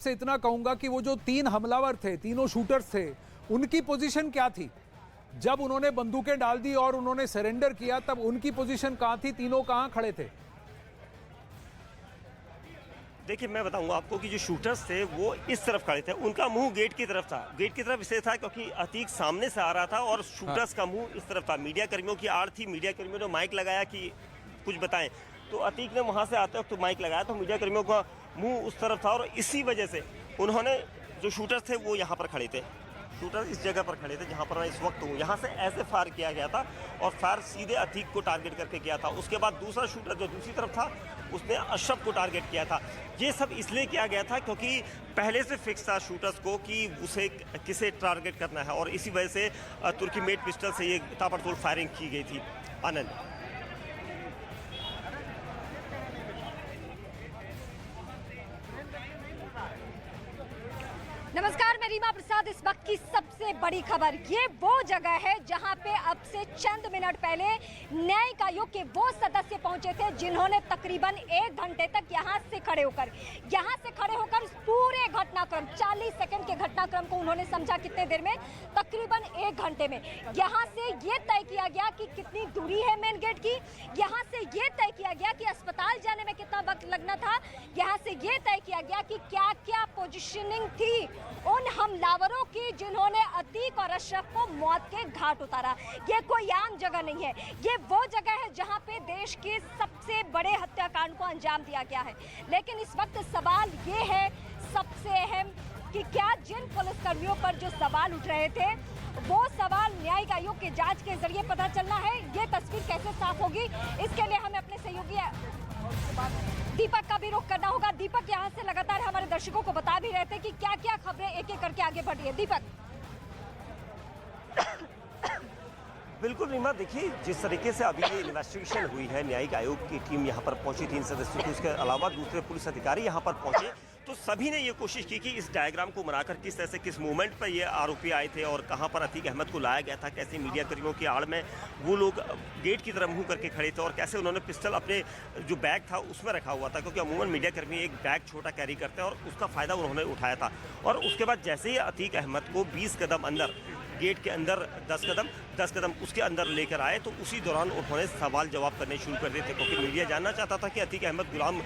से इतना कहूंगा कि वो जो 3 हमलावर थे, तीनों शूटर्स थे, उनकी पोजीशन क्या थी? जब उन्होंने बंदूकें डाल दी और उन्होंने सरेंडर किया, तब उनकी पोजीशन कहां थी? तीनों कहां खड़े थे? देखिए, मैं बताऊंगा आपको कि जो शूटर्स थे वो इस तरफ खड़े थे, उनका मुंह गेट की तरफ था। गेट की तरफ इसलिए था क्योंकि अतीक सामने से आ रहा था और शूटर्स का मुंह इस तरफ था। मीडिया कर्मियों की आड़ थी, मीडिया कर्मियों ने माइक लगाया कि कुछ बताएं, तो अतीक ने वहां से आते वक्त तो माइक लगाया, तो मीडिया कर्मियों का मुंह उस तरफ था और इसी वजह से उन्होंने, जो शूटर्स थे वो यहाँ पर खड़े थे, शूटर इस जगह पर खड़े थे जहाँ पर मैं इस वक्त हूँ। यहाँ से ऐसे फायर किया गया था और फायर सीधे अतीक को टारगेट करके किया था। उसके बाद दूसरा शूटर जो दूसरी तरफ था उसने अशरफ को टारगेट किया था। ये सब इसलिए किया गया था क्योंकि पहले से फिक्स था शूटर्स को कि उसे किसे टारगेट करना है और इसी वजह से तुर्की मेड पिस्टल से ये ताबड़तोड़ फायरिंग की गई थी। आनंद। नमस्कार, मैं रीमा प्रसाद। इस वक्त की सबसे बड़ी खबर, ये वो जगह है जहां पे अब से चंद मिनट पहले न्यायिक आयोग के वो सदस्य पहुंचे थे जिन्होंने तकरीबन 1 घंटे तक यहां से खड़े होकर इस पूरे घटनाक्रम 40 सेकंड के घटनाक्रम को उन्होंने समझा। कितने देर में? तकरीबन 1 घंटे में। यहां से ये तय किया गया कि कितनी दूरी है मेन गेट की, यहां से ये तय किया गया कि अस्पताल जाने में कितना वक्त लगना था, यहां से ये तय किया गया कि क्या क्या पोजिशनिंग थी उन हमलावरों की जिन्होंने अतीक और अशरफ को मौत के घाट उतारा। ये कोई आम जगह नहीं है, ये वो जगह है जहां पे देश के सबसे बड़े हत्याकांड को अंजाम दिया गया है। लेकिन इस वक्त सवाल ये है सबसे अहम कि क्या जिन पुलिसकर्मियों पर जो सवाल उठ रहे थे वो सवाल न्यायिक आयोग के जांच के जरिए पता चलना है। ये तस्वीर कैसे साफ होगी, इसके लिए हमें अपने सहयोगी दीपक का भी रुख करना होगा। दीपक यहाँ से लगातार हमारे दर्शकों को बता भी रहे थे कि क्या क्या खबरें एक एक करके आगे बढ़ रही है। दीपक। बिल्कुल रीमा, देखिए जिस तरीके से अभी ये इन्वेस्टिगेशन हुई है, न्यायिक आयोग की टीम यहाँ पर पहुंची 3 सदस्यों की, उसके अलावा दूसरे पुलिस अधिकारी यहाँ पर पहुंचे, तो सभी ने ये कोशिश की कि इस डायग्राम को बनाकर किस तरह से, किस मूवमेंट पर ये आरोपी आए थे और कहाँ पर अतीक अहमद को लाया गया था, कैसे मीडिया कर्मियों की आड़ में वो लोग गेट की तरफ मुँह करके खड़े थे और कैसे उन्होंने पिस्टल अपने जो बैग था उसमें रखा हुआ था, क्योंकि अमूमन मीडिया कर्मी एक बैग छोटा कैरी करते हैं और उसका फ़ायदा उन्होंने उठाया था। और उसके बाद जैसे ही अतीक अहमद को 20 कदम अंदर, गेट के अंदर 10 कदम उसके अंदर लेकर आए, तो उसी दौरान उन्होंने सवाल जवाब करने शुरू कर दिए थे, क्योंकि मीडिया जानना चाहता था कि अतीक अहमद गुलाम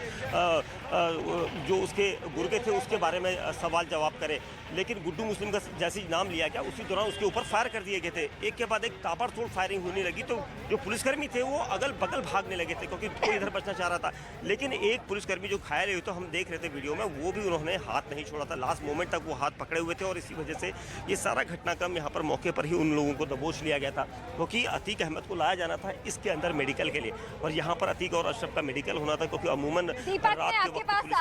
जो उसके गुर्गे थे उसके बारे में सवाल जवाब करे। लेकिन गुड्डू मुस्लिम का जैसे ही नाम लिया गया उसी दौरान उसके ऊपर फायर कर दिए गए थे। एक के बाद एक ताबड़तोड़ फायरिंग होने लगी, तो जो पुलिसकर्मी थे वो अगल बगल भागने लगे थे क्योंकि कोई इधर बचना चाह रहा था। लेकिन एक पुलिसकर्मी जो घायल हुए, तो हम देख रहे थे वीडियो में, वो भी उन्होंने हाथ नहीं छोड़ा था, लास्ट मोमेंट तक वो हाथ पकड़े हुए थे और इसी वजह से ये सारा घटनाक्रम यहाँ पर मौके पर ही उन लोगों को दबोच लिया गया था, क्योंकि अतीक अहमद को लाया जाना था इसके अंदर मेडिकल के लिए और यहाँ पर अतीक और अशरफ का मेडिकल होना था, क्योंकि अमूमन रात के वक्त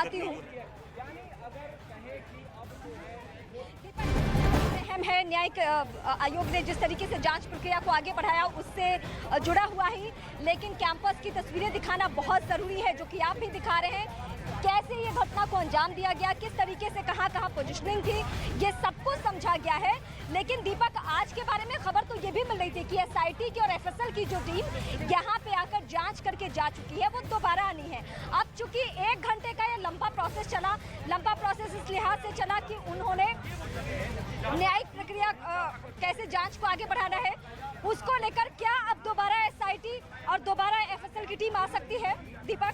अहम है। न्यायिक आयोग ने जिस तरीके से जांच प्रक्रिया को आगे बढ़ाया उससे जुड़ा हुआ ही, लेकिन कैंपस की तस्वीरें दिखाना बहुत ज़रूरी है, जो कि आप भी दिखा रहे हैं। कैसे ये घटना को अंजाम दिया गया, किस तरीके से कहाँ पोजीशनिंग थी, ये सब कुछ समझा गया है। लेकिन दीपक, आज के बारे में खबर तो ये भी मिल रही थी कि एसआईटी की और एफएसएल की जो टीम यहाँ पे आकर जांच करके जा चुकी है, वो दोबारा आनी है। अब चूंकि 1 घंटे का ये लंबा प्रोसेस इस लिहाज से चला कि उन्होंने न्यायिक प्रक्रिया कैसे जांच को आगे बढ़ाना है उसको लेकर क्या अब दोबारा एसआईटी और दोबारा एफएसएल की टीम आ सकती है? दीपक।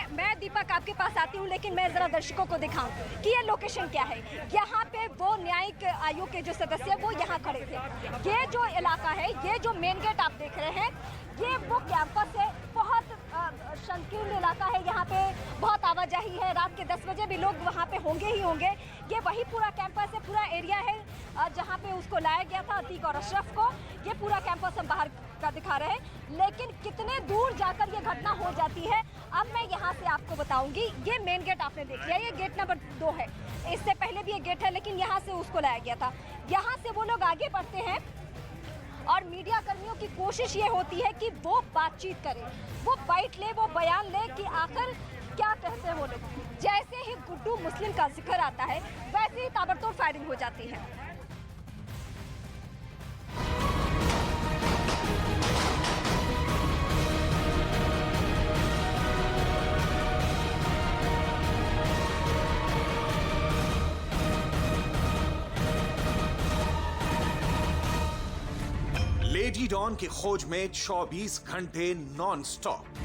मैं दीपक आपके पास आती हूँ, लेकिन मैं जरा दर्शकों को दिखाऊं कि ये लोकेशन क्या है। यहाँ पे वो न्यायिक आयोग के जो सदस्य वो यहाँ खड़े थे। ये जो इलाका है, ये जो मेन गेट आप देख रहे हैं, ये वो कैंपस है। बहुत संकीर्ण इलाका है, यहाँ पे बहुत आवाजाही है। रात के 10 बजे भी लोग वहाँ पे होंगे ही होंगे। ये वही पूरा कैंपस है, पूरा एरिया है जहाँ पे उसको लाया गया था अतीक और अशरफ को। ये पूरा कैंपस हम बाहर का दिखा रहे हैं, लेकिन कितने दूर जाकर ये घटना हो जाती है अब मैं यहाँ से आपको बताऊंगी। ये मेन गेट आपने देख लिया, ये गेट नंबर 2 है। इससे पहले भी एक गेट है, लेकिन यहाँ से उसको लाया गया था। यहाँ से वो लोग आगे बढ़ते हैं और मीडिया कर्मियों की कोशिश ये होती है कि वो बातचीत करें, वो बाइट ले, वो बयान ले कि आखिर क्या कहते हैं वो लोग। जैसे ही गुड्डू मुस्लिम का जिक्र आता है, वैसे ही ताबड़तोड़ फायरिंग हो जाती है। लेडी डॉन की खोज में 24 घंटे नॉन स्टॉप।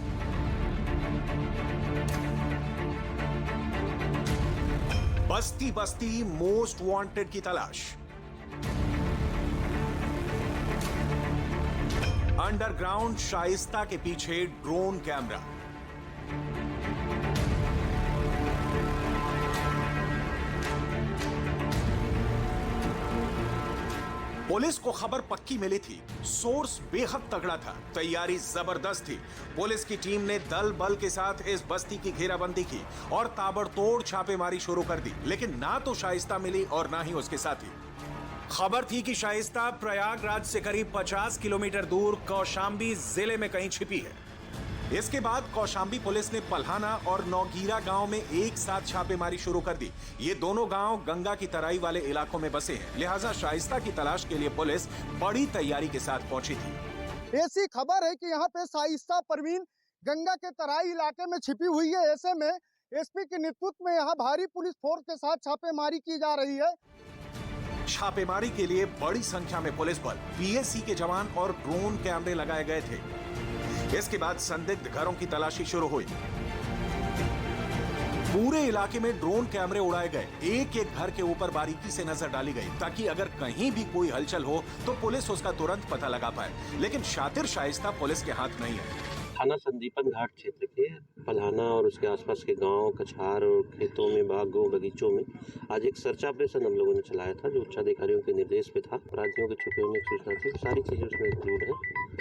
बस्ती बस्ती मोस्ट वांटेड की तलाश। अंडरग्राउंड शाइस्ता के पीछे ड्रोन कैमरा। पुलिस को खबर पक्की मिली थी, सोर्स बेहद तगड़ा था, तैयारी जबरदस्त थी। पुलिस की टीम ने दल बल के साथ इस बस्ती की घेराबंदी की और ताबड़तोड़ छापेमारी शुरू कर दी, लेकिन ना तो शाइस्ता मिली और ना ही उसके साथी। खबर थी कि शाइस्ता प्रयागराज से करीब 50 किलोमीटर दूर कौशांबी जिले में कहीं छिपी है। इसके बाद कौशांबी पुलिस ने पल्हाना और नौगीरा गांव में एक साथ छापेमारी शुरू कर दी। ये दोनों गांव गंगा की तराई वाले इलाकों में बसे हैं, लिहाजा शाइस्ता की तलाश के लिए पुलिस बड़ी तैयारी के साथ पहुंची थी। ऐसी खबर है कि यहाँ पे शाइस्ता परवीन गंगा के तराई इलाके में छिपी हुई है। ऐसे में एसपी के नेतृत्व में यहाँ भारी पुलिस फोर्स के साथ छापेमारी की जा रही है। छापेमारी के लिए बड़ी संख्या में पुलिस बल, पीएसी के जवान और ड्रोन कैमरे लगाए गए थे। इसके बाद संदिग्ध घरों की तलाशी शुरू हुई। पूरे इलाके में ड्रोन कैमरे उड़ाए गए, एक एक घर के ऊपर बारीकी से नजर डाली गई ताकि अगर कहीं भी कोई हलचल हो तो पुलिस उसका तुरंत पता लगा पाए। लेकिन शातिर शाइस्ता पुलिस के हाथ नहीं है। थाना संदीपन घाट क्षेत्र के पल्हाना और उसके आसपास के गांव, कछार और खेतों में, बागों, बगीचों में आज एक सर्च ऑपरेशन हम लोगों ने चलाया था, जो उच्चाधिकारियों के निर्देश पे था। अपराधियों के छुपे होने की सूचना थी, सारी चीजें उसमें इंक्लूड है,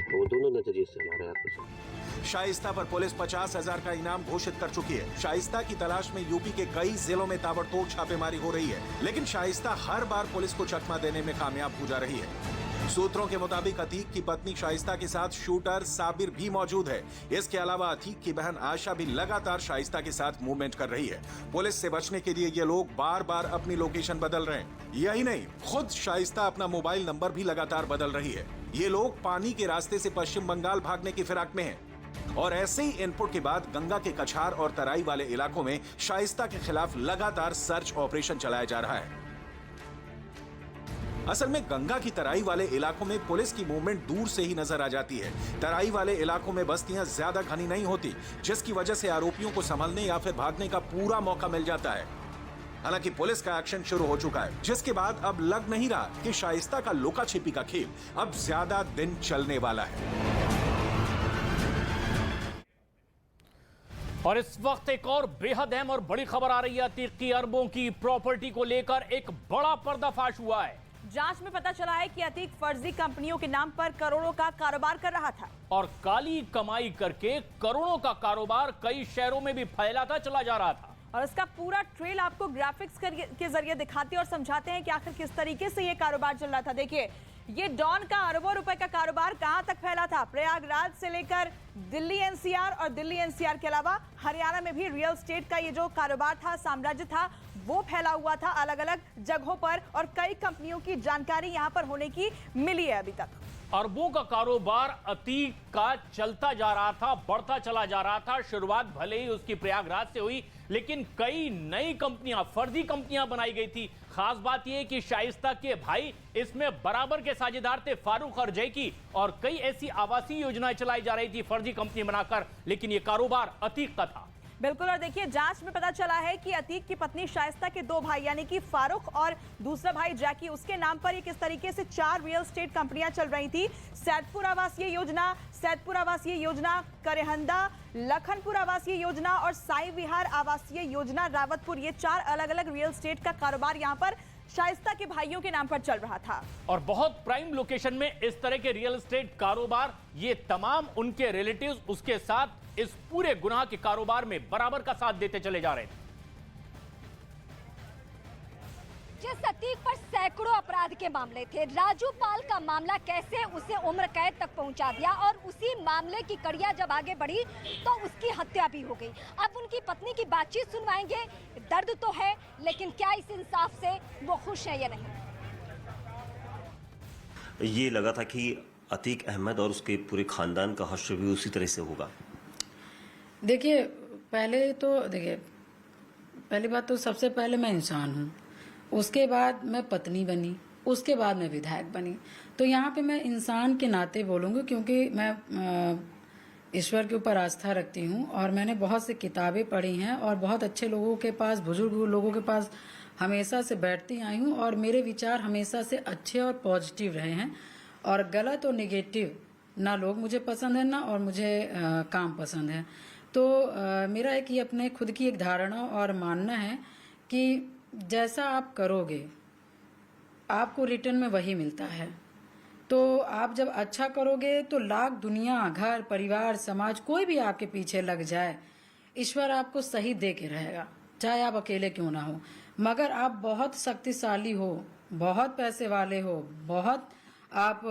तो वो दोनों नजरिए से हमारे हाथ में। शाइस्ता पर पुलिस 50,000 का इनाम घोषित कर चुकी है। शाइस्ता की तलाश में यूपी के कई जिलों में ताबड़तोड़ छापेमारी हो रही है, लेकिन शाइस्ता हर बार पुलिस को चकमा देने में कामयाब हो जा रही है। सूत्रों के मुताबिक अतीक की पत्नी शाइस्ता के साथ शूटर साबिर भी मौजूद है। इसके अलावा अतीक की बहन आशा भी लगातार शाइस्ता के साथ मूवमेंट कर रही है। पुलिस से बचने के लिए ये लोग बार बार अपनी लोकेशन बदल रहे हैं। यही नहीं, खुद शाइस्ता अपना मोबाइल नंबर भी लगातार बदल रही है। ये लोग पानी के रास्ते से पश्चिम बंगाल भागने की फिराक में हैं। और ऐसे ही इनपुट के बाद गंगा के कछार और तराई वाले इलाकों में शाइस्ता के खिलाफ लगातार सर्च ऑपरेशन चलाया जा रहा है। असल में गंगा की तराई वाले इलाकों में पुलिस की मूवमेंट दूर से ही नजर आ जाती है। तराई वाले इलाकों में बस्तियां ज्यादा घनी नहीं होती, जिसकी वजह से आरोपियों को संभलने या फिर भागने का पूरा मौका मिल जाता है। हालांकि पुलिस का एक्शन शुरू हो चुका है, जिसके बाद अब लग नहीं रहा कि शाइस्ता का लुका छिपी का खेल अब ज्यादा दिन चलने वाला है। और इस वक्त एक और बेहद अहम और बड़ी खबर आ रही है। अतीक की अरबों की प्रॉपर्टी को लेकर एक बड़ा पर्दाफाश हुआ है। जांच में पता चला है कि अतीक फर्जी कंपनियों के नाम पर करोड़ों का कारोबार कर रहा था और काली कमाई करके करोड़ों का कारोबार कई शहरों में भी फैलाता चला जा रहा था। और इसका पूरा ट्रेल आपको ग्राफिक्स के जरिए दिखाते और समझाते हैं कि आखिर किस तरीके से ये कारोबार चल रहा था। देखिए, ये डॉन का अरबों रुपए का कारोबार कहां तक फैला था। प्रयागराज से लेकर दिल्ली एनसीआर और दिल्ली एनसीआर के अलावा हरियाणा में भी रियल एस्टेट का ये जो कारोबार था, साम्राज्य था, वो फैला हुआ था अलग अलग जगहों पर। और कई कंपनियों की जानकारी यहां पर होने की मिली है अभी तक। अरबों का कारोबार अतीक का चलता जा रहा था, बढ़ता चला जा रहा था। शुरुआत भले ही उसकी प्रयागराज से हुई, लेकिन कई नई कंपनियां, फर्जी कंपनियां बनाई गई थी। खास बात यह कि शाइस्ता के भाई इसमें बराबर के साझेदार थे, फारूक और जैकी, और कई ऐसी आवासीय योजनाएं चलाई जा रही थी फर्जी कंपनी बनाकर, लेकिन यह कारोबार अतीक का था। बिल्कुल। और देखिए, जांच में पता चला है कि अतीक की पत्नी शाइस्ता के दो भाई यानी कि फारूक और दूसरा भाई जैकी, उसके नाम पर ये किस तरीके से 4 रियल एस्टेट कंपनियां चल रही थी। सैदपुर आवासीय योजना, सैदपुर आवासीय योजना, करेहंदा, लखनपुर आवासीय योजना और साई विहार आवासीय योजना, रावतपुर, ये 4 अलग अलग रियल एस्टेट का कारोबार यहां पर शाइस्ता के भाइयों के नाम पर चल रहा था। और बहुत प्राइम लोकेशन में इस तरह के रियल एस्टेट कारोबार, ये तमाम उनके रिलेटिव्स उसके साथ इस पूरे गुनाह के कारोबार में बराबर का साथ देते चले जा रहे थे। जिस अतीक पर सैकड़ों अपराध के मामले थे, राजू पाल का मामला कैसे उसे उम्र कैद तक पहुंचा दिया, और उसी मामले की कड़ियां जब आगे बढ़ी तो उसकी हत्या भी हो गई। अब उनकी पत्नी की बातचीत सुनवाएंगे। दर्द तो है, लेकिन क्या इस इंसाफ से वो खुश है या नहीं? ये लगा था कि अतीक अहमद और उसके पूरे खानदान का हश्र भी उसी तरह से होगा। देखिए, पहली बात तो सबसे पहले मैं इंसान हूँ, उसके बाद मैं पत्नी बनी, उसके बाद मैं विधायक बनी। तो यहाँ पे मैं इंसान के नाते बोलूँगी, क्योंकि मैं ईश्वर के ऊपर आस्था रखती हूँ और मैंने बहुत सी किताबें पढ़ी हैं और बहुत अच्छे लोगों के पास, बुजुर्ग लोगों के पास हमेशा से बैठती आई हूँ और मेरे विचार हमेशा से अच्छे और पॉजिटिव रहे हैं। और गलत और नेगेटिव ना लोग मुझे पसंद है ना और मुझे काम पसंद है। तो मेरा एक ये अपने खुद की एक धारणा और मानना है कि जैसा आप करोगे आपको रिटर्न में वही मिलता है। तो आप जब अच्छा करोगे तो लाख दुनिया, घर, परिवार, समाज, कोई भी आपके पीछे लग जाए, ईश्वर आपको सही दे के रहेगा, चाहे आप अकेले क्यों ना हो। मगर आप बहुत शक्तिशाली हो, बहुत पैसे वाले हो, बहुत आप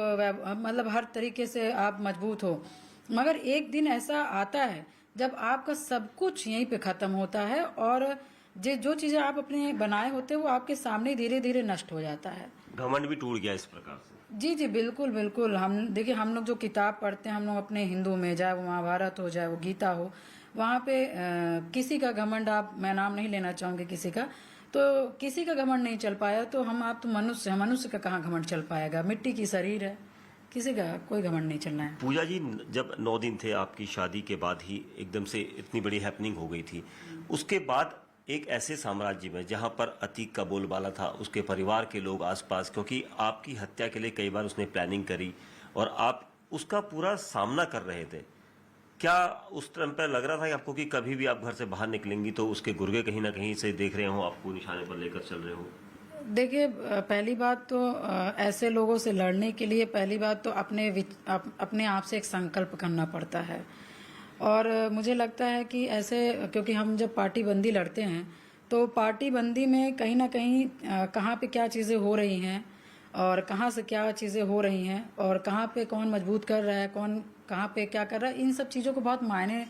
मतलब हर तरीके से आप मजबूत हो, मगर एक दिन ऐसा आता है जब आपका सब कुछ यहीं पे खत्म होता है और जो चीजें आप अपने बनाए होते हैं वो आपके सामने धीरे धीरे नष्ट हो जाता है। घमंड भी टूट गया इस प्रकार से। जी जी बिल्कुल बिल्कुल। हम देखिए, हम लोग जो किताब पढ़ते हैं, हम लोग अपने हिंदू में, चाहे वो महाभारत हो, चाहे वो गीता हो, वहाँ पे किसी का घमंड, आप, मैं नाम नहीं लेना चाहूंगी किसी का, तो किसी का घमंड नहीं चल पाया। तो आप तो मनुष्य हैं, मनुष्य का कहाँ घमंड चल पाएगा? मिट्टी की शरीर है, किसी का कोई घमंड नहीं चलना है। पूजा जी, जब 9 दिन थे आपकी शादी के बाद ही एकदम से इतनी बड़ी हैपनिंग हो गई थी, उसके बाद एक ऐसे साम्राज्य में जहां पर अतीक का बोलबाला था, उसके परिवार के लोग आसपास, क्योंकि आपकी हत्या के लिए कई बार उसने प्लानिंग करी और आप उसका पूरा सामना कर रहे थे, क्या उस टाइम पर लग रहा था कि आपको कि कभी भी आप घर से बाहर निकलेंगी तो उसके गुर्गे कहीं ना कहीं से देख रहे हो, आपको निशाने पर लेकर चल रहे हो? देखिए, पहली बात तो ऐसे लोगों से लड़ने के लिए पहली बात तो अपने आप से एक संकल्प करना पड़ता है। और मुझे लगता है कि ऐसे, क्योंकि हम जब पार्टी बंदी लड़ते हैं तो पार्टी बंदी में कहीं ना कहीं कहाँ पे क्या चीज़ें हो रही हैं और कहाँ से क्या चीज़ें हो रही हैं और कहाँ पे कौन मजबूत कर रहा है, कौन कहाँ पे क्या कर रहा है, इन सब चीज़ों को बहुत मायने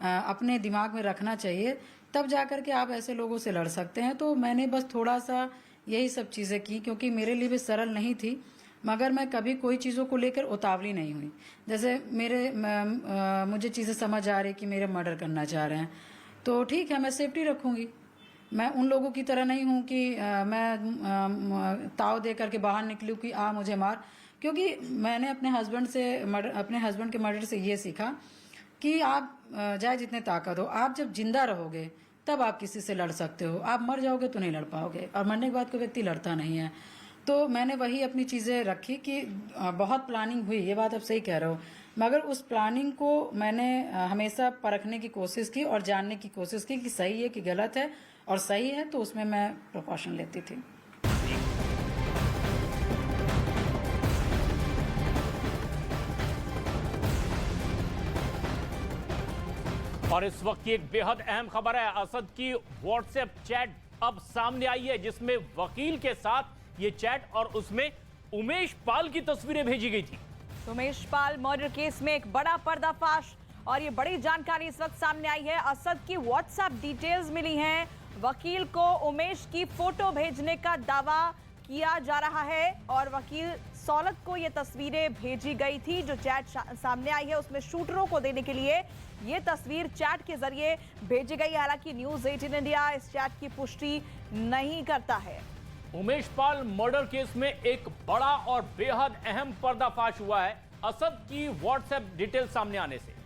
अपने दिमाग में रखना चाहिए, तब जा कर के आप ऐसे लोगों से लड़ सकते हैं। तो मैंने बस थोड़ा सा यही सब चीज़ें की, क्योंकि मेरे लिए भी सरल नहीं थी, मगर मैं कभी कोई चीज़ों को लेकर उतावली नहीं हुई। जैसे मुझे चीज़ें समझ आ रही कि मेरे मर्डर करना चाह रहे हैं, तो ठीक है, मैं सेफ्टी रखूंगी। मैं उन लोगों की तरह नहीं हूं कि मैं ताव दे करके बाहर निकलूं कि मुझे मार, क्योंकि मैंने अपने हस्बैंड के मर्डर से ये सीखा कि आप चाहे जितने ताकत हो, आप जब जिंदा रहोगे तब आप किसी से लड़ सकते हो, आप मर जाओगे तो नहीं लड़ पाओगे, और मरने के बाद कोई व्यक्ति लड़ता नहीं है। तो मैंने वही अपनी चीज़ें रखी कि बहुत प्लानिंग हुई, ये बात आप सही कह रहे हो, मगर उस प्लानिंग को मैंने हमेशा परखने की कोशिश की और जानने की कोशिश की कि सही है कि गलत है, और सही है तो उसमें मैं प्रिकॉशन लेती थी। और इस वक्त की एक बेहद अहम खबर है, असद की व्हाट्सएप चैट अब सामने आई है, जिसमें वकील के साथ ये चैट और उसमें उमेश पाल की तस्वीरें भेजी गई थी। उमेश पाल मर्डर केस में एक बड़ा पर्दाफाश और ये बड़ी जानकारी इस वक्त सामने आई है। असद की व्हाट्सएप डिटेल्स मिली हैं, वकील को उमेश की फोटो भेजने का दावा किया जा रहा है और वकील सौलत को ये तस्वीरें भेजी गई थी। जो चैट सामने आई है उसमें शूटरों को देने के लिए ये तस्वीर चैट के जरिए भेजी गई। हालांकि न्यूज़ 18 इंडिया इस चैट की पुष्टि नहीं करता है। उमेश पाल मर्डर केस में एक बड़ा और बेहद अहम पर्दाफाश हुआ है असद की व्हाट्सएप डिटेल सामने आने से।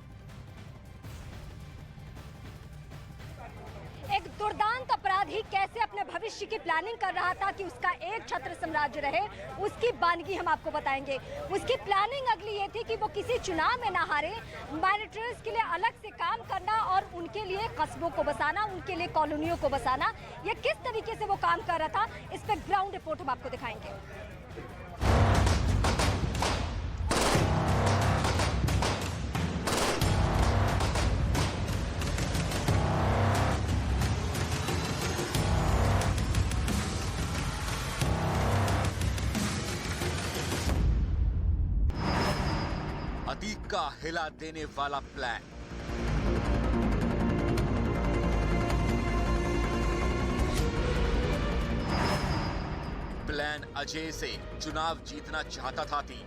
एक दुर्दांत अपराधी कैसे अपने भविष्य की प्लानिंग कर रहा था कि उसका एक छत्र साम्राज्य रहे, उसकी बानगी हम आपको बताएंगे। उसकी प्लानिंग अगली ये थी कि वो किसी चुनाव में ना हारे, माइनॉरिटीज के लिए अलग से काम करना और उनके लिए कस्बों को बसाना, उनके लिए कॉलोनियों को बसाना। ये किस तरीके से वो काम कर रहा था, इस पर ग्राउंड रिपोर्ट हम आपको दिखाएंगे। अतीक का हिला देने वाला प्लान। प्लान अजय से चुनाव जीतना चाहता था अतीक।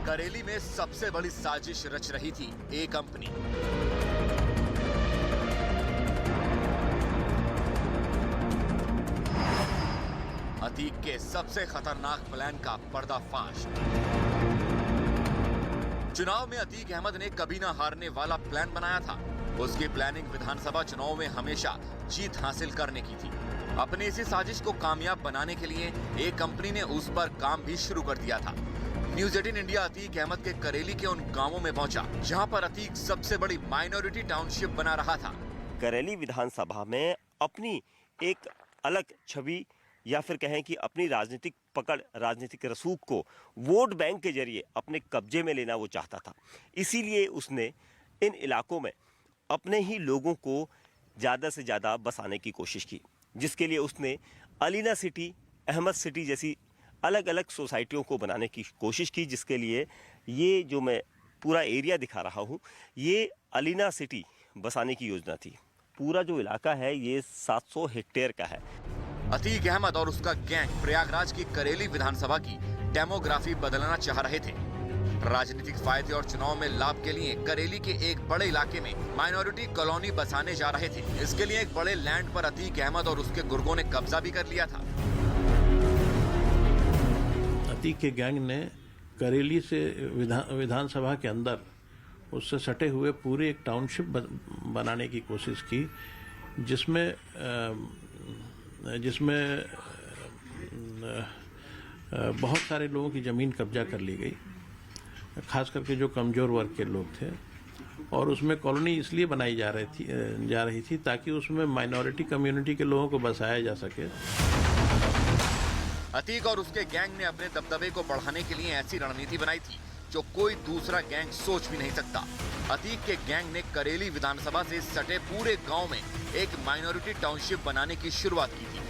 करेली में सबसे बड़ी साजिश रच रही थी ए कंपनी। अतीक के सबसे खतरनाक प्लान का पर्दाफाश। चुनाव में अतीक अहमद ने कभी ना हारने वाला प्लान बनाया था। उसकी प्लानिंग विधानसभा चुनाव में हमेशा जीत हासिल करने की थी। अपनी इसी साजिश को कामयाब बनाने के लिए एक कंपनी ने उस पर काम भी शुरू कर दिया था। न्यूज़ 18 इंडिया अतीक अहमद के करेली के उन गांवों में पहुंचा जहां पर अतीक सबसे बड़ी माइनॉरिटी टाउनशिप बना रहा था। करेली विधानसभा में अपनी एक अलग छवि या फिर कहें कि अपनी राजनीतिक पकड़, राजनीतिक रसूख को वोट बैंक के जरिए अपने कब्जे में लेना वो चाहता था। इसीलिए उसने इन इलाकों में अपने ही लोगों को ज़्यादा से ज़्यादा बसाने की कोशिश की, जिसके लिए उसने अलीना सिटी, अहमद सिटी जैसी अलग अलग सोसाइटियों को बनाने की कोशिश की, जिसके लिए ये जो मैं पूरा एरिया दिखा रहा हूँ, ये अलीना सिटी बसाने की योजना थी। पूरा जो इलाका है ये 700 हेक्टेयर का है। अतीक अहमद और उसका गैंग प्रयागराज की करेली विधानसभा की डेमोग्राफी बदलना चाह रहे थे। राजनीतिक फायदे और चुनाव में लाभ के लिए करेली के एक बड़े इलाके में माइनॉरिटी कॉलोनी बसाने जा रहे थे। इसके लिए एक बड़े लैंड पर अतीक अहमद और उसके गुर्गों ने कब्जा भी कर लिया था। अतीक के गैंग ने करेली से विधानसभा के अंदर उससे सटे हुए पूरे एक टाउनशिप बनाने की कोशिश की, जिसमें बहुत सारे लोगों की ज़मीन कब्जा कर ली गई, खास करके जो कमज़ोर वर्ग के लोग थे। और उसमें कॉलोनी इसलिए बनाई जा रही थी ताकि उसमें माइनॉरिटी कम्युनिटी के लोगों को बसाया जा सके। अतीक और उसके गैंग ने अपने दबदबे को बढ़ाने के लिए ऐसी रणनीति बनाई थी जो कोई दूसरा गैंग सोच भी नहीं सकता। अतीक के गैंग ने करेली विधानसभा से सटे पूरे गांव में एक माइनॉरिटी टाउनशिप बनाने की शुरुआत की थी,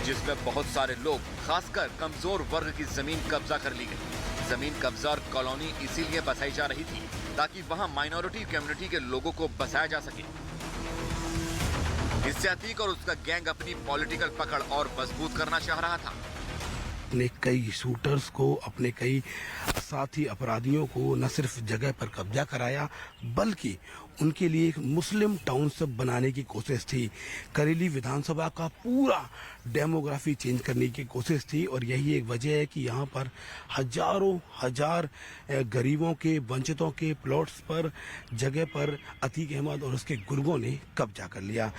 जिसमें बहुत सारे लोग, खासकर कमजोर वर्ग की जमीन कब्जा कर ली गई। जमीन कब्जा और कॉलोनी इसीलिए बसाई जा रही थी ताकि वहां माइनॉरिटी कम्युनिटी के लोगों को बसाया जा सके। इससे अतीक और उसका गैंग अपनी पॉलिटिकल पकड़ और मजबूत करना चाह रहा था। अपने कई शूटर्स को, अपने कई साथी अपराधियों को न सिर्फ जगह पर कब्जा कराया, बल्कि उनके लिए एक मुस्लिम टाउनशिप बनाने की कोशिश थी। करेली विधानसभा का पूरा डेमोग्राफी चेंज करने की कोशिश थी। और यही एक वजह है कि यहाँ पर हजारों हजार गरीबों के, वंचितों के प्लॉट्स पर, जगह पर अतीक अहमद और उसके गुर्गों ने कब्जा कर लिया।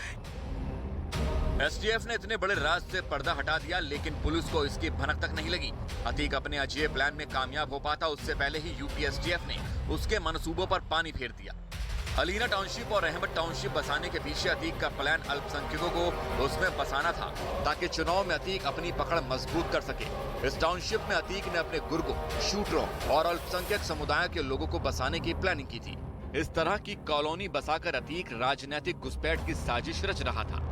एसटीएफ ने इतने बड़े राज से पर्दा हटा दिया, लेकिन पुलिस को इसकी भनक तक नहीं लगी। अतीक अपने अजय प्लान में कामयाब हो पाता उससे पहले ही यूपी एसटीएफ ने उसके मंसूबों पर पानी फेर दिया। अलीना टाउनशिप और अहमद टाउनशिप बसाने के पीछे अतीक का प्लान अल्पसंख्यकों को उसमें बसाना था ताकि चुनाव में अतीक अपनी पकड़ मजबूत कर सके। इस टाउनशिप में अतीक ने अपने गुर्गों, शूटरों और अल्पसंख्यक समुदाय के लोगों को बसाने की प्लानिंग की थी। इस तरह की कॉलोनी बसाकर अतीक राजनीतिक घुसपैठ की साजिश रच रहा था।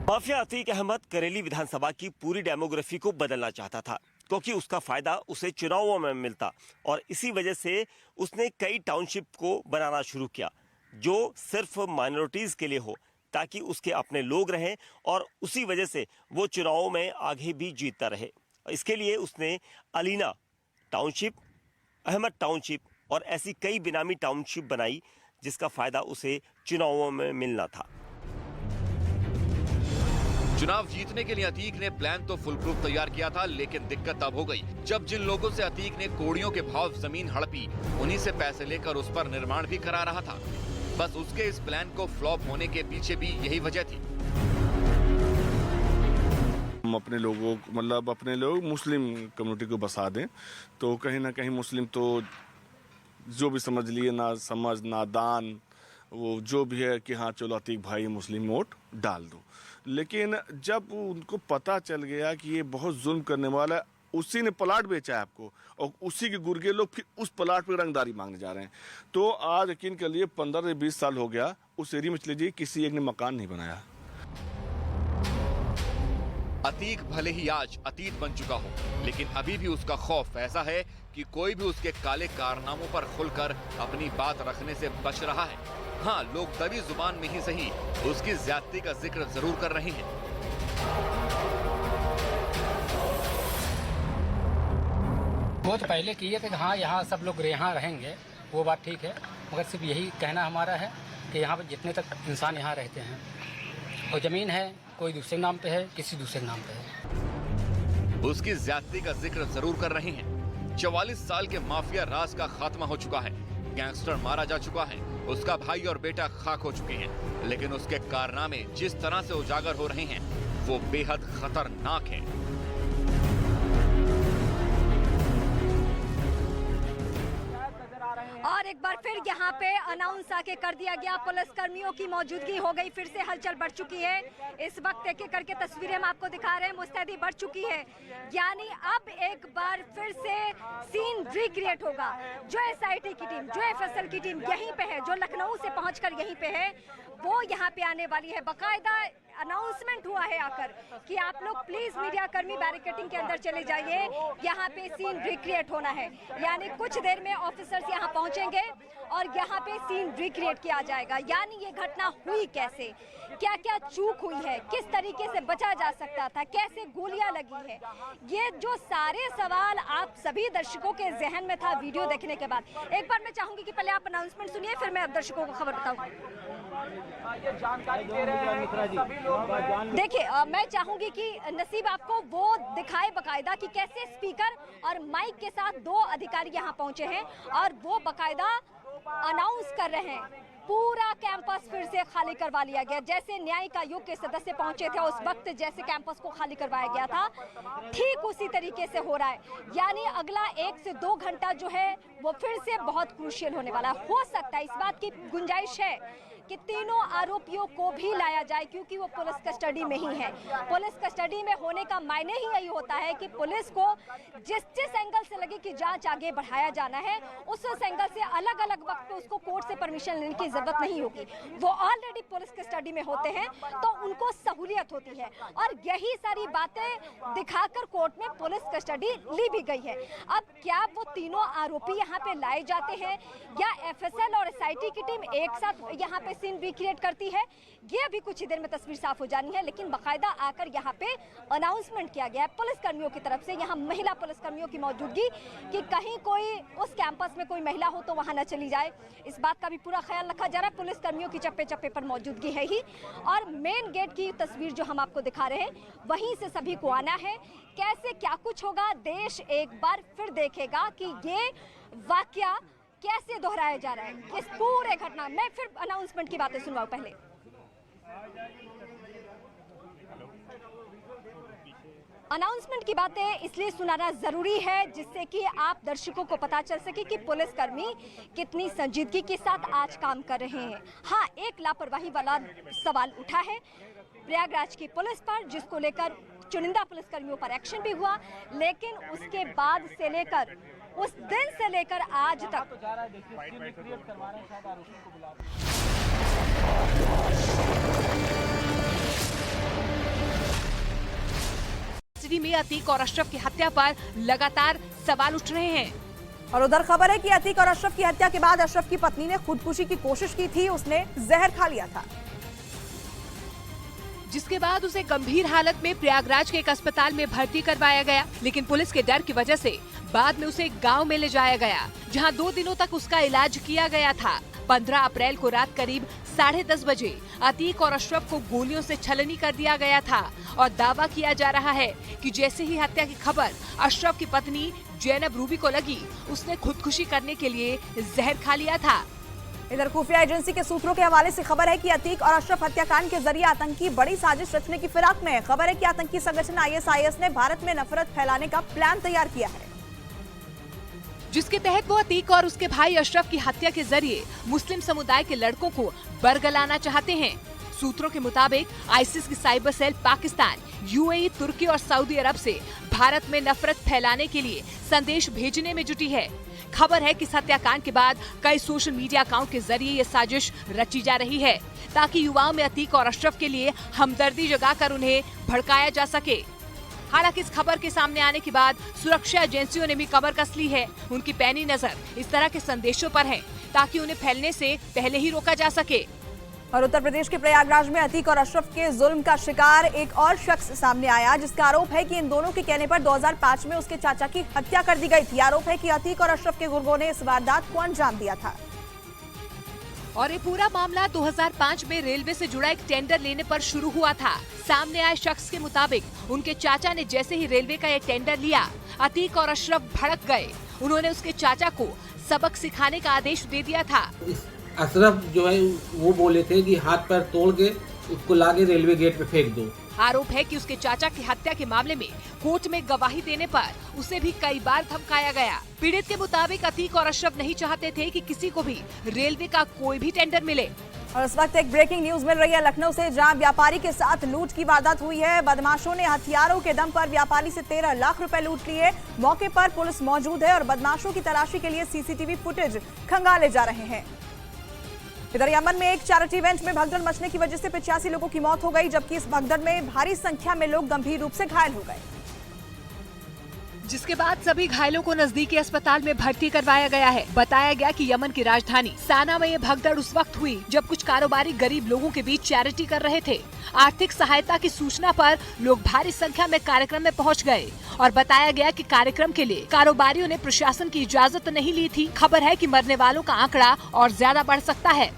माफिया अतीक अहमद करेली विधानसभा की पूरी डेमोग्राफी को बदलना चाहता था, क्योंकि उसका फायदा उसे चुनावों में मिलता, और इसी वजह से उसने कई टाउनशिप को बनाना शुरू किया जो सिर्फ माइनॉरिटीज के लिए हो, ताकि उसके अपने लोग रहें और उसी वजह से वो चुनावों में आगे भी जीतता रहे। इसके लिए उसने अलीना टाउनशिप, अहमद टाउनशिप और ऐसी कई बेनामी टाउनशिप बनाई जिसका फायदा उसे चुनावों में मिलना था। चुनाव जीतने के लिए अतीक ने प्लान तो फुल प्रूफ तैयार किया था, लेकिन दिक्कत तब हो गई जब जिन लोगों से अतीक ने कोड़ियों के भाव जमीन हड़पी, उन्हीं से पैसे लेकर उस पर निर्माण भी करा रहा था। बस उसके इस प्लान को फ्लॉप होने के पीछे भी यही वजह थी। हम अपने लोगों, मतलब अपने लोग मुस्लिम कम्युनिटी को बसा दें तो कहीं ना कहीं मुस्लिम तो जो भी समझ लिए, ना समझ ना दान, वो जो भी है कि हाँ चलो अतीक भाई मुस्लिम वोट डाल दो। लेकिन जब उनको पता चल गया कि ये बहुत जुल्म करने वाला है, उसी ने प्लाट बेचा है आपको और उसी के गुर्गे लोग फिर उस प्लाट पर रंगदारी मांगने जा रहे हैं। तो आज यकीन कर लिए 15 से 20 साल हो गया उस एरिया में चले जाइए, किसी एक ने मकान नहीं बनाया। अतीक भले ही आज अतीत बन चुका हो, लेकिन अभी भी उसका खौफ ऐसा है कि कोई भी उसके काले कारनामों पर खुलकर अपनी बात रखने से बच रहा है। हाँ, लोग दबी जुबान में ही सही उसकी ज्यादती का जिक्र जरूर कर रहे हैं। बहुत पहले किए थे कि हाँ यहाँ सब लोग यहाँ रहेंगे, वो बात ठीक है, मगर सिर्फ यही कहना हमारा है कि यहाँ पर जितने तक इंसान यहाँ रहते हैं और ज़मीन है कोई दूसरे नाम पे है, किसी दूसरे नाम पे है। उसकी ज्यादती का जिक्र जरूर कर रहे हैं। 44 साल के माफिया राज का खात्मा हो चुका है, गैंगस्टर मारा जा चुका है, उसका भाई और बेटा खाक हो चुके हैं, लेकिन उसके कारनामे जिस तरह से उजागर हो रहे हैं वो बेहद खतरनाक है। और एक बार फिर यहाँ पे अनाउंस आके कर दिया गया, पुलिस कर्मियों की मौजूदगी हो गई, फिर से हलचल बढ़ चुकी है। इस वक्त एक एक करके तस्वीरें हम आपको दिखा रहे हैं, मुस्तैदी बढ़ चुकी है, यानी अब एक बार फिर से सीन रिक्रिएट होगा। जो एसआईटी की टीम, जो एफएसएल की टीम यहीं पे है, जो लखनऊ से पहुंचकर यहीं पे है, वो यहाँ पे आने वाली है। बाकायदा अनाउंसमेंट हुआ है आकर कि आप लोग प्लीज मीडिया कर्मी बैरिकेडिंग के अंदर चले जाइए, यहाँ पे सीन रिक्रिएट होना है। यानी कुछ देर में ऑफिसर्स यहाँ पहुंचेंगे और यहाँ पे सीन रिक्रिएट किया जाएगा। यानी ये घटना हुई कैसे, क्या क्या चूक हुई है, किस तरीके से बचा जा सकता था, कैसे गोलियां लगी है, ये जो सारे सवाल आप सभी दर्शकों के जहन में था वीडियो देखने के बाद। एक बार मैं चाहूंगी कि पहले आप अनाउंसमेंट सुनिए, फिर मैं अब दर्शकों को खबर बताऊंगी। देखिए, मैं चाहूंगी कि नसीब आपको वो दिखाए बकायदा कि कैसे स्पीकर और माइक के साथ 2 अधिकारी यहाँ पहुंचे हैं और वो बकायदा अनाउंस कर रहे हैं। पूरा कैंपस फिर से खाली करवा लिया गया, जैसे न्यायिक आयोग के सदस्य पहुंचे थे उस वक्त जैसे कैंपस को खाली करवाया गया था, ठीक उसी तरीके से हो रहा है। यानी अगला 1 से 2 घंटा जो है वो फिर से बहुत क्रूशियल होने वाला है। हो सकता है, इस बात की गुंजाइश है कि तीनों आरोपियों को भी लाया जाए, क्योंकि वो पुलिस कस्टडी में ही है। पुलिस कस्टडी में होने का मायने ही यही होता है कि पुलिस को जिस एंगल से लगे कि जांच आगे बढ़ाया जाना है, उस एंगल से अलग अलग वक्त पे उसको कोर्ट से परमिशन लेने की जरूरत नहीं होगी। वो ऑलरेडी पुलिस कस्टडी में होते हैं तो उनको सहूलियत होती है, और यही सारी बातें दिखाकर कोर्ट में पुलिस कस्टडी ली भी गई है। अब क्या वो तीनों आरोपी यहाँ पे लाए जाते हैं या एफएसएल और एसआईटी की टीम एक साथ यहाँ पे सीन रिक्रिएट करती है, ये अभी कुछ ही देर में तस्वीर साफ हो जानी है। लेकिन बाकायदा आकर यहाँ पे अनाउंसमेंट किया गया है पुलिस कर्मियों की तरफ से, यहाँ महिला पुलिस कर्मियों की मौजूदगी, कि कहीं कोई उस कैंपस में कोई महिला हो तो वहां न चली जाए, इस बात का भी पूरा ख्याल रखा जा रहा है। पुलिस कर्मियों की चप्पे चप्पे पर मौजूदगी है ही, और मेन गेट की तस्वीर जो हम आपको दिखा रहे हैं वहीं से सभी को आना है। कैसे क्या कुछ होगा, देश एक बार फिर देखेगा कि ये वाकया कैसे दोहराया जा रहा है इस पूरे घटना में। फिर अनाउंसमेंट की बातें सुनवाओ पहले। अनाउंसमेंट की बातें इसलिए सुनाना जरूरी है जिससे कि आप दर्शकों को पता चल सके कि पुलिसकर्मी कितनी संजीदगी के साथ आज काम कर रहे हैं। हाँ, एक लापरवाही वाला सवाल उठा है प्रयागराज की पुलिस पर, जिसको लेकर चुनिंदा पुलिसकर्मियों पर एक्शन भी हुआ, लेकिन उसके बाद से लेकर उस दिन से लेकर आज तक सिटी में अतीक और अशरफ की हत्या पर लगातार सवाल उठ रहे हैं। और उधर खबर है कि अतीक और अशरफ की हत्या के बाद अशरफ की पत्नी ने खुदकुशी की कोशिश की थी, उसने जहर खा लिया था, जिसके बाद उसे गंभीर हालत में प्रयागराज के एक अस्पताल में भर्ती करवाया गया। लेकिन पुलिस के डर की वजह से बाद में उसे गांव में ले जाया गया, जहां 2 दिनों तक उसका इलाज किया गया था। 15 अप्रैल को रात करीब 10:30 बजे अतीक और अशरफ को गोलियों से छलनी कर दिया गया था, और दावा किया जा रहा है कि जैसे ही हत्या की खबर अशरफ की पत्नी जैनब रूबी को लगी, उसने खुदकुशी करने के लिए जहर खा लिया था। इधर खुफिया एजेंसी के सूत्रों के हवाले से खबर है कि अतीक और अशरफ हत्याकांड के जरिए आतंकी बड़ी साजिश रचने की फिराक में है। खबर है कि आतंकी संगठन आईएसआईएस ने भारत में नफरत फैलाने का प्लान तैयार किया है, जिसके तहत वो अतीक और उसके भाई अशरफ की हत्या के जरिए मुस्लिम समुदाय के लड़कों को बरगलाना चाहते हैं। सूत्रों के मुताबिक आईसिस की साइबर सेल पाकिस्तान, यूएई, तुर्की और सऊदी अरब से भारत में नफरत फैलाने के लिए संदेश भेजने में जुटी है। खबर है कि इस हत्याकांड के बाद कई सोशल मीडिया अकाउंट के जरिए ये साजिश रची जा रही है, ताकि युवाओं में अतीक और अशरफ के लिए हमदर्दी जगाकर उन्हें भड़काया जा सके। हालांकि इस खबर के सामने आने के बाद सुरक्षा एजेंसियों ने भी कमर कस ली है। उनकी पैनी नजर इस तरह के संदेशों पर है, ताकि उन्हें फैलने से पहले ही रोका जा सके। और उत्तर प्रदेश के प्रयागराज में अतीक और अशरफ के जुल्म का शिकार एक और शख्स सामने आया, जिसका आरोप है कि इन दोनों के कहने पर 2005 में उसके चाचा की हत्या कर दी गई थी। आरोप है कि अतीक और अशरफ के गुर्गों ने इस वारदात को अंजाम दिया था। और ये पूरा मामला 2005 में रेलवे से जुड़ा एक टेंडर लेने पर शुरू हुआ था। सामने आए शख्स के मुताबिक उनके चाचा ने जैसे ही रेलवे का ये टेंडर लिया, अतीक और अशरफ भड़क गए। उन्होंने उसके चाचा को सबक सिखाने का आदेश दे दिया था। अशरफ जो है वो बोले थे कि हाथ पैर तोड़ के उसको लाके रेलवे गेट पे फेंक दो। आरोप है कि उसके चाचा की हत्या के मामले में कोर्ट में गवाही देने पर उसे भी कई बार धमकाया गया। पीड़ित के मुताबिक अतीक और अशरफ नहीं चाहते थे कि किसी को भी रेलवे का कोई भी टेंडर मिले। और इस वक्त एक ब्रेकिंग न्यूज मिल रही है लखनऊ से, जहां व्यापारी के साथ लूट की वारदात हुई है। बदमाशों ने हथियारों के दम पर व्यापारी से 13 लाख रुपए लूट लिए। मौके पर पुलिस मौजूद है और बदमाशों की तलाशी के लिए सीसीटीवी फुटेज खंगाले जा रहे हैं। इधर यमन में एक चैरिटी इवेंट में भगदड़ मचने की वजह से 85 लोगों की मौत हो गई, जबकि इस भगदड़ में भारी संख्या में लोग गंभीर रूप से घायल हो गए, जिसके बाद सभी घायलों को नजदीकी अस्पताल में भर्ती करवाया गया है। बताया गया कि यमन की राजधानी साना में ये भगदड़ उस वक्त हुई जब कुछ कारोबारी गरीब लोगों के बीच चैरिटी कर रहे थे। आर्थिक सहायता की सूचना पर लोग भारी संख्या में कार्यक्रम में पहुंच गए और बताया गया कि कार्यक्रम के लिए कारोबारियों ने प्रशासन की इजाजत नहीं ली थी। खबर है कि मरने वालों का आंकड़ा और ज्यादा बढ़ सकता है।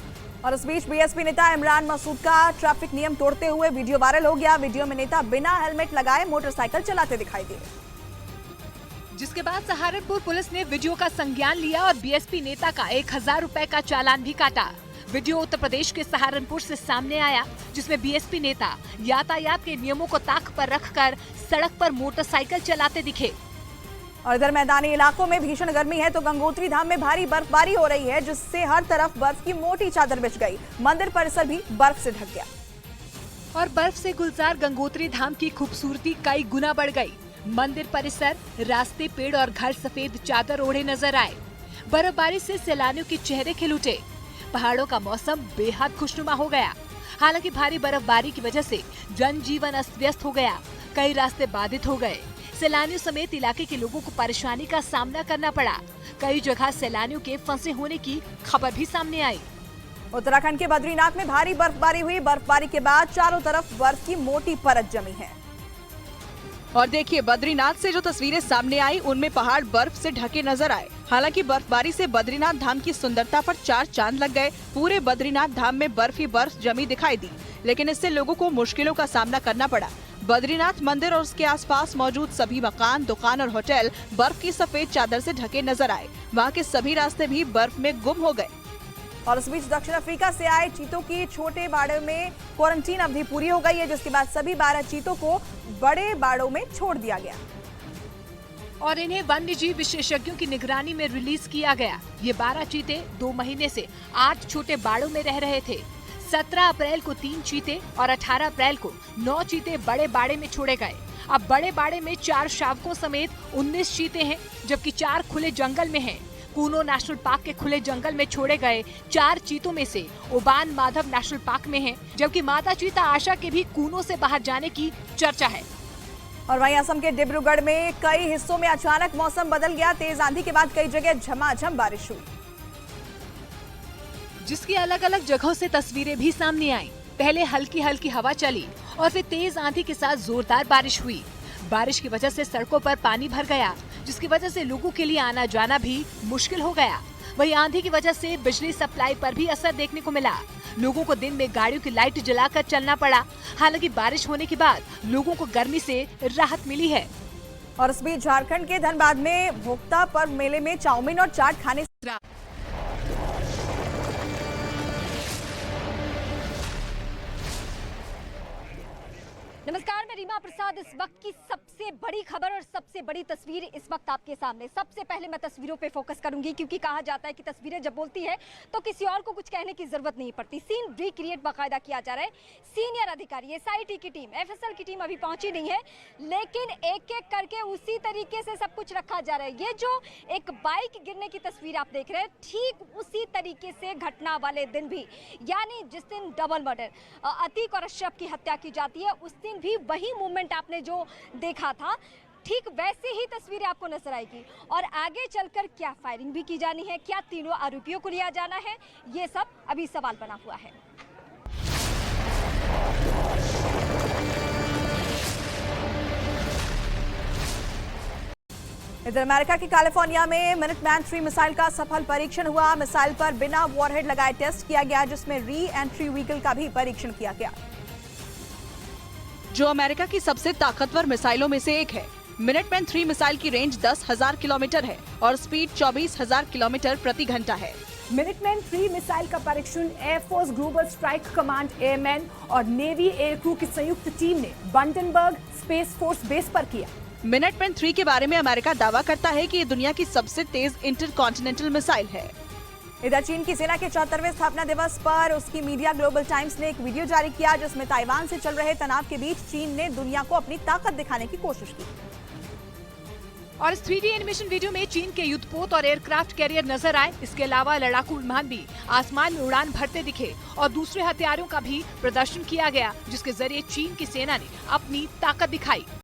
और इस बीच बीएसपी नेता इमरान मसूद का ट्रैफिक नियम तोड़ते हुए वीडियो वायरल हो गया। वीडियो में नेता बिना हेलमेट लगाए मोटरसाइकिल चलाते दिखाई दिए, जिसके बाद सहारनपुर पुलिस ने वीडियो का संज्ञान लिया और बीएसपी नेता का 1000 रुपए का चालान भी काटा। वीडियो उत्तर प्रदेश के सहारनपुर से सामने आया, जिसमें बीएसपी नेता यातायात के नियमों को ताक पर रखकर सड़क पर मोटरसाइकिल चलाते दिखे। और इधर मैदानी इलाकों में भीषण गर्मी है तो गंगोत्री धाम में भारी बर्फबारी हो रही है, जिससे हर तरफ बर्फ की मोटी चादर बिछ गई। मंदिर परिसर भी बर्फ से ढक गया और बर्फ से गुलजार गंगोत्री धाम की खूबसूरती कई गुना बढ़ गई। मंदिर परिसर, रास्ते, पेड़ और घर सफेद चादर ओढ़े नजर आए। बर्फबारी से सैलानियों के चेहरे खिल उठे। पहाड़ों का मौसम बेहद खुशनुमा हो गया। हालांकि भारी बर्फबारी की वजह से जनजीवन अस्त व्यस्त हो गया। कई रास्ते बाधित हो गए। सैलानियों समेत इलाके के लोगों को परेशानी का सामना करना पड़ा। कई जगह सैलानियों के फंसे होने की खबर भी सामने आई। उत्तराखंड के बद्रीनाथ में भारी बर्फबारी हुई। बर्फबारी के बाद चारों तरफ बर्फ की मोटी परत जमी है। और देखिए, बद्रीनाथ से जो तस्वीरें सामने आई उनमें पहाड़ बर्फ से ढके नजर आए। हालांकि बर्फबारी से बद्रीनाथ धाम की सुंदरता पर 4 चांद लग गए। पूरे बद्रीनाथ धाम में बर्फ ही बर्फ जमी दिखाई दी, लेकिन इससे लोगों को मुश्किलों का सामना करना पड़ा। बद्रीनाथ मंदिर और उसके आसपास मौजूद सभी मकान, दुकान और होटल बर्फ की सफेद चादर से ढके नजर आए। वहाँ के सभी रास्ते भी बर्फ में गुम हो गए। और इस बीच दक्षिण अफ्रीका से आए चीतों की छोटे बाड़े में क्वारंटीन अवधि पूरी हो गई है, जिसके बाद सभी 12 चीतों को बड़े बाड़ों में छोड़ दिया गया और इन्हें वन्य जीव विशेषज्ञों की निगरानी में रिलीज किया गया। ये 12 चीते 2 महीने से 8 छोटे बाड़ों में रह रहे थे। 17 अप्रैल को 3 चीते और 18 अप्रैल को 9 चीते बड़े बाड़े में छोड़े गए। अब बड़े बाड़े में 4 शावकों समेत 19 चीते हैं, जबकि 4 खुले जंगल में हैं। कूनो नेशनल पार्क के खुले जंगल में छोड़े गए 4 चीतों में से ओबान माधव नेशनल पार्क में हैं, जबकि माता चीता आशा के भी कूनो से बाहर जाने की चर्चा है। और वहीं असम के डिब्रूगढ़ में कई हिस्सों में अचानक मौसम बदल गया। तेज आंधी के बाद कई जगह झमाझम बारिश हुई, जिसकी अलग अलग जगहों से तस्वीरें भी सामने आई। पहले हल्की हल्की हवा चली और फिर तेज आंधी के साथ जोरदार बारिश हुई। बारिश की वजह से सड़कों पर पानी भर गया, जिसकी वजह से लोगों के लिए आना जाना भी मुश्किल हो गया। वहीं आंधी की वजह से बिजली सप्लाई पर भी असर देखने को मिला। लोगों को दिन में गाड़ियों की लाइट जलाकर चलना पड़ा। हालांकि बारिश होने के बाद लोगों को गर्मी से राहत मिली है। और इस बीच झारखंड के धनबाद में भोक्ता पर्व मेले में चाउमीन और चाट खाने नमस्कार, मैं रीमा प्रसाद। इस वक्त की सबसे बड़ी खबर और सबसे बड़ी तस्वीर इस वक्त आपके सामने। सबसे पहले मैं तस्वीरों पे फोकस करूंगी, क्योंकि कहा जाता है कि तस्वीरें जब बोलती है तो किसी और को कुछ कहने की जरूरत नहीं पड़ती। सीन रिक्रिएट बाकायदा किया जा रहा है। सीनियर अधिकारी, एसआईटी की टीम, एफएसएल की टीम अभी पहुंची नहीं है, लेकिन एक एक करके उसी तरीके से सब कुछ रखा जा रहा है। ये जो एक बाइक गिरने की तस्वीर आप देख रहे हैं, ठीक उसी तरीके से घटना वाले दिन भी, यानी जिस दिन डबल मर्डर अतीक और अशरफ की हत्या की जाती है, उस दिन भी वही मूवमेंट आपने जो देखा था, ठीक वैसे ही तस्वीरें आपको नजर आएगी। और आगे चलकर क्या फायरिंग भी की जानी है, क्या तीनों आरोपियों को लिया जाना है, ये सब अभी सवाल बना हुआ है। इधर अमेरिका की कैलिफोर्निया में मिनटमैन 3 मिसाइल का सफल परीक्षण हुआ। मिसाइल पर बिना वॉरहेड लगाए टेस्ट किया गया, जिसमें री एंट्री व्हीकल का भी परीक्षण किया गया, जो अमेरिका की सबसे ताकतवर मिसाइलों में से एक है। मिनटमैन 3 मिसाइल की रेंज 10,000 किलोमीटर है और स्पीड 24,000 किलोमीटर प्रति घंटा है। मिनटमैन 3 मिसाइल का परीक्षण air force global strike command airman और नेवी एयर क्रू की संयुक्त टीम ने बंडनबर्ग स्पेस फोर्स बेस पर किया। मिनटमैन 3 के बारे में अमेरिका दावा करता है कि ये दुनिया की सबसे तेज इंटरकॉन्टिनेंटल मिसाइल है। इधर चीन की सेना के 74वें स्थापना दिवस पर उसकी मीडिया ग्लोबल टाइम्स ने एक वीडियो जारी किया, जिसमें ताइवान से चल रहे तनाव के बीच चीन ने दुनिया को अपनी ताकत दिखाने की कोशिश की। और इस 3D एनिमेशन वीडियो में चीन के युद्धपोत और एयरक्राफ्ट कैरियर नजर आए। इसके अलावा लड़ाकू विमान भी आसमान में उड़ान भरते दिखे और दूसरे हथियारों का भी प्रदर्शन किया गया, जिसके जरिए चीन की सेना ने अपनी ताकत दिखाई।